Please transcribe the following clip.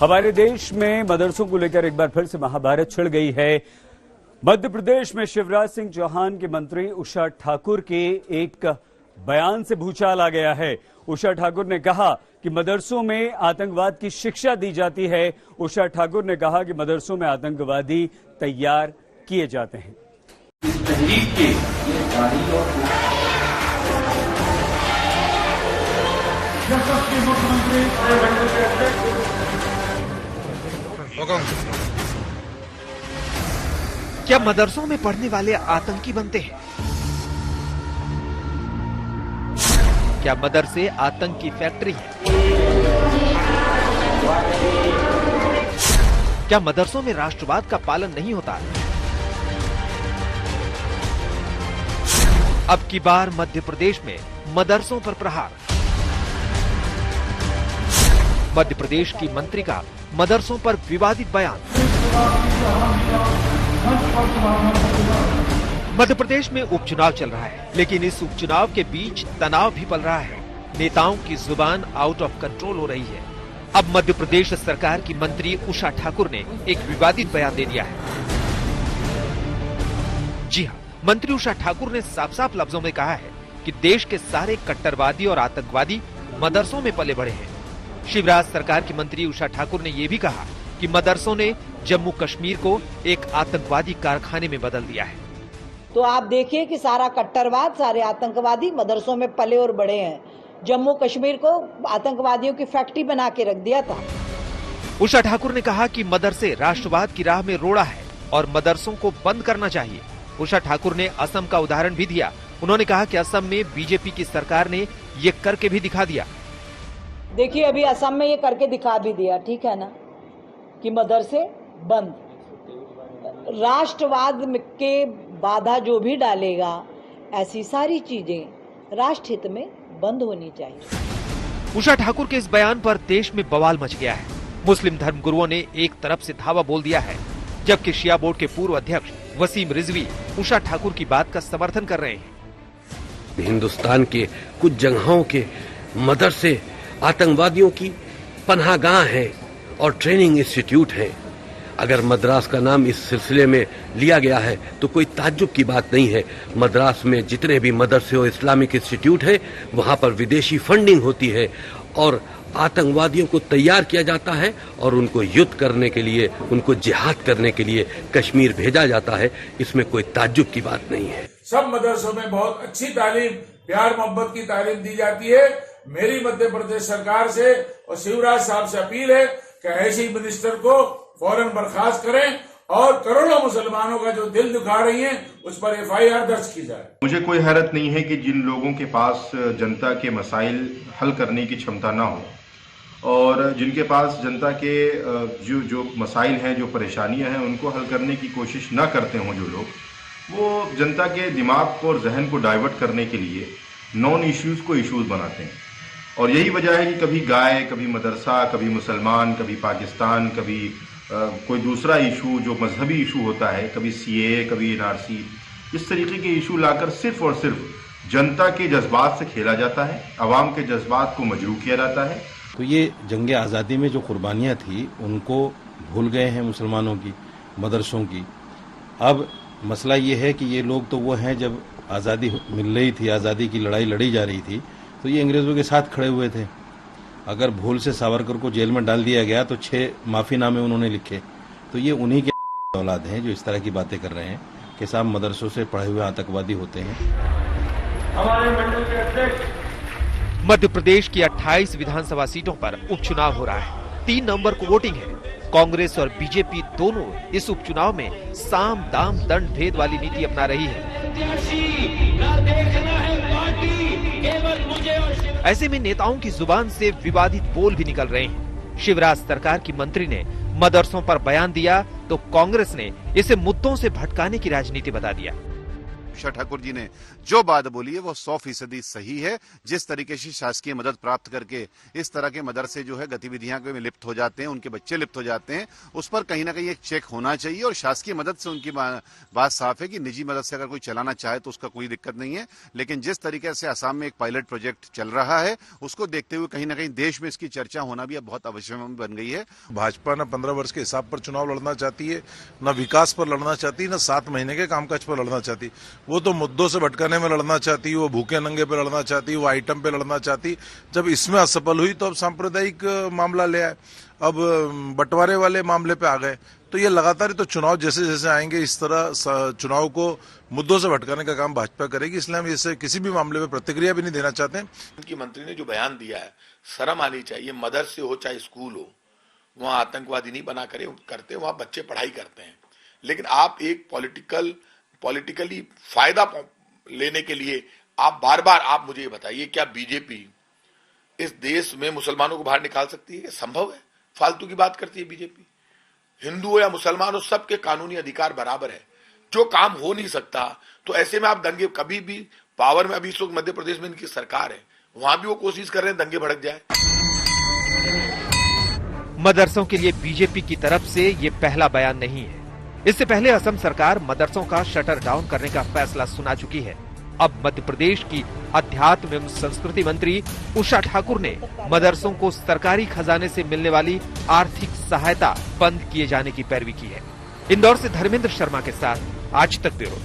हमारे देश में मदरसों को लेकर एक बार फिर से महाभारत छिड़ गई है। मध्य प्रदेश में शिवराज सिंह चौहान के मंत्री उषा ठाकुर के एक बयान से भूचाल आ गया है। उषा ठाकुर ने कहा कि मदरसों में आतंकवाद की शिक्षा दी जाती है। उषा ठाकुर ने कहा कि मदरसों में आतंकवादी तैयार किए जाते हैं। क्या मदरसों में पढ़ने वाले आतंकी बनते हैं? क्या मदरसे आतंक की फैक्ट्री है? क्या मदरसों में राष्ट्रवाद का पालन नहीं होता? अब की बार मध्य प्रदेश में मदरसों पर प्रहार। मध्य प्रदेश की मंत्री का मदरसों पर विवादित बयान। मध्य प्रदेश में उपचुनाव चल रहा है, लेकिन इस उपचुनाव के बीच तनाव भी पल रहा है। नेताओं की जुबान आउट ऑफ कंट्रोल हो रही है। अब मध्य प्रदेश सरकार की मंत्री उषा ठाकुर ने एक विवादित बयान दे दिया है। जी हां, मंत्री उषा ठाकुर ने साफ साफ लफ्जों में कहा है कि देश के सारे कट्टरवादी और आतंकवादी मदरसों में पले बढ़े हैं। शिवराज सरकार की मंत्री उषा ठाकुर ने यह भी कहा कि मदरसों ने जम्मू कश्मीर को एक आतंकवादी कारखाने में बदल दिया है। तो आप देखिए कि सारा कट्टरवाद, सारे आतंकवादी मदरसों में पले और बड़े हैं। जम्मू कश्मीर को आतंकवादियों की फैक्ट्री बना के रख दिया था। उषा ठाकुर ने कहा कि मदरसे राष्ट्रवाद की राह में रोड़ा है और मदरसों को बंद करना चाहिए। उषा ठाकुर ने असम का उदाहरण भी दिया। उन्होंने कहा कि असम में बीजेपी की सरकार ने ये करके भी दिखा दिया। देखिए, अभी असम में ये करके दिखा भी दिया, ठीक है ना, कि मदरसे बंद। राष्ट्रवाद के बाधा जो भी डालेगा, ऐसी सारी चीजें राष्ट्र हित में बंद होनी चाहिए। उषा ठाकुर के इस बयान पर देश में बवाल मच गया है। मुस्लिम धर्मगुरुओं ने एक तरफ से धावा बोल दिया है, जबकि शिया बोर्ड के पूर्व अध्यक्ष वसीम रिजवी उषा ठाकुर की बात का समर्थन कर रहे हैं। हिंदुस्तान के कुछ जगहों के मदरसे आतंकवादियों की पनाहगाह है और ट्रेनिंग इंस्टीट्यूट है। अगर मद्रास का नाम इस सिलसिले में लिया गया है तो कोई ताज्जुब की बात नहीं है। मद्रास में जितने भी मदरसे और इस्लामिक इंस्टीट्यूट है, वहां पर विदेशी फंडिंग होती है और आतंकवादियों को तैयार किया जाता है और उनको युद्ध करने के लिए, उनको जिहाद करने के लिए कश्मीर भेजा जाता है। इसमें कोई ताज्जुब की बात नहीं है। सब मदरसों में बहुत अच्छी तालीम, प्यार मोहब्बत की तालीम दी जाती है। मेरी मध्य प्रदेश सरकार से और शिवराज साहब से अपील है कि ऐसे मिनिस्टर को फौरन बर्खास्त करें और करोड़ों मुसलमानों का जो दिल दुखा रही हैं, उस पर FIR दर्ज की जाए। मुझे कोई हैरत नहीं है कि जिन लोगों के पास जनता के मसाइल हल करने की क्षमता ना हो और जिनके पास जनता के जो मसाइल हैं, जो परेशानियां हैं, उनको हल करने की कोशिश ना करते हों जो लोग, वो जनता के दिमाग को और जहन को डाइवर्ट करने के लिए नॉन इश्यूज को इश्यूज बनाते हैं। और यही वजह है कि कभी गाय, कभी मदरसा, कभी मुसलमान, कभी पाकिस्तान, कभी कोई दूसरा इशू जो मजहबी इशू होता है, कभी CAA, कभी NRC, इस तरीके के इशू लाकर सिर्फ और सिर्फ जनता के जज्बात से खेला जाता है, अवाम के जज्बात को मजरूह किया जाता है। तो ये जंगे आज़ादी में जो कुर्बानियाँ थी, उनको भूल गए हैं मुसलमानों की, मदरसों की। अब मसला ये है कि ये लोग तो वो हैं, जब आज़ादी मिल रही थी, आज़ादी की लड़ाई लड़ी जा रही थी, तो ये अंग्रेज़ों के साथ खड़े हुए थे। अगर भूल से सावरकर को जेल में डाल दिया गया तो 6 माफीनामे उन्होंने लिखे। तो ये उन्हीं के औलाद हैं जो इस तरह की बातें कर रहे हैं कि साहब मदरसों से पढ़े हुए आतंकवादी होते हैं। हमारे मंडल के अध्यक्ष। मध्य प्रदेश की 28 विधानसभा सीटों पर उपचुनाव हो रहा है। 3 नवंबर को वोटिंग है। कांग्रेस और बीजेपी दोनों इस उपचुनाव में साम दाम दंड भेद वाली नीति अपना रही है। ऐसे में नेताओं की जुबान से विवादित बोल भी निकल रहे हैं। शिवराज सरकार की मंत्री ने मदरसों पर बयान दिया तो कांग्रेस ने इसे मुद्दों से भटकाने की राजनीति बता दिया। उषा ठाकुर जी ने जो बात बोली है वो 100% सही है। जिस तरीके से शासकीय मदद प्राप्त करके इस तरह के मदरसे जो है गतिविधियां में लिप्त हो जाते हैं, उनके बच्चे लिप्त हो जाते हैं, उस पर कहीं ना कहीं एक चेक होना चाहिए। और शासकीय मदद से उनकी बात साफ है कि निजी मदद से अगर कोई चलाना चाहे तो उसका कोई दिक्कत नहीं है। लेकिन जिस तरीके से असम में एक पायलट प्रोजेक्ट चल रहा है उसको देखते हुए कहीं ना कहीं देश में इसकी चर्चा होना भी अब बहुत आवश्यक बन गई है। भाजपा न 15 वर्ष के हिसाब पर चुनाव लड़ना चाहती है, न विकास पर लड़ना चाहती है, न 7 महीने के कामकाज पर लड़ना चाहती। वो तो मुद्दों से भटकाने में लड़ना चाहती, वो भूखे नंगे पे लड़ना चाहती, वो आइटम पे लड़ना चाहती। जब इसमें असफल हुई तो अब सांप्रदायिक मामला ले आए, अब बंटवारे वाले मामले पे आ गए। तो ये लगातार तो चुनाव जैसे जैसे आएंगे इस तरह चुनाव को मुद्दों से भटकाने का काम भाजपा करेगी। इसलिए हम इससे किसी भी मामले में प्रतिक्रिया भी नहीं देना चाहते। उनकी मंत्री ने जो बयान दिया है, शर्म आनी चाहिए। मदरसे हो चाहे स्कूल हो, वहाँ आतंकवादी नहीं बना करते, वहाँ बच्चे पढ़ाई करते हैं। लेकिन आप एक पॉलिटिकली फायदा लेने के लिए आप बार बार आप मुझे ये बताइए, क्या बीजेपी इस देश में मुसलमानों को बाहर निकाल सकती है? संभव है? फालतू की बात करती है बीजेपी। हिंदू हो या मुसलमान हो, सबके कानूनी अधिकार बराबर है। जो काम हो नहीं सकता तो ऐसे में आप दंगे कभी भी पावर में, अभी इस वक्त मध्य प्रदेश में इनकी सरकार है, वहां भी वो कोशिश कर रहे हैं दंगे भड़क जाए। मदरसों के लिए बीजेपी की तरफ से ये पहला बयान नहीं है। इससे पहले असम सरकार मदरसों का शटर डाउन करने का फैसला सुना चुकी है। अब मध्य प्रदेश की अध्यात्म एवं संस्कृति मंत्री उषा ठाकुर ने मदरसों को सरकारी खजाने से मिलने वाली आर्थिक सहायता बंद किए जाने की पैरवी की है। इंदौर से धर्मेंद्र शर्मा के साथ आज तक ब्यूरो।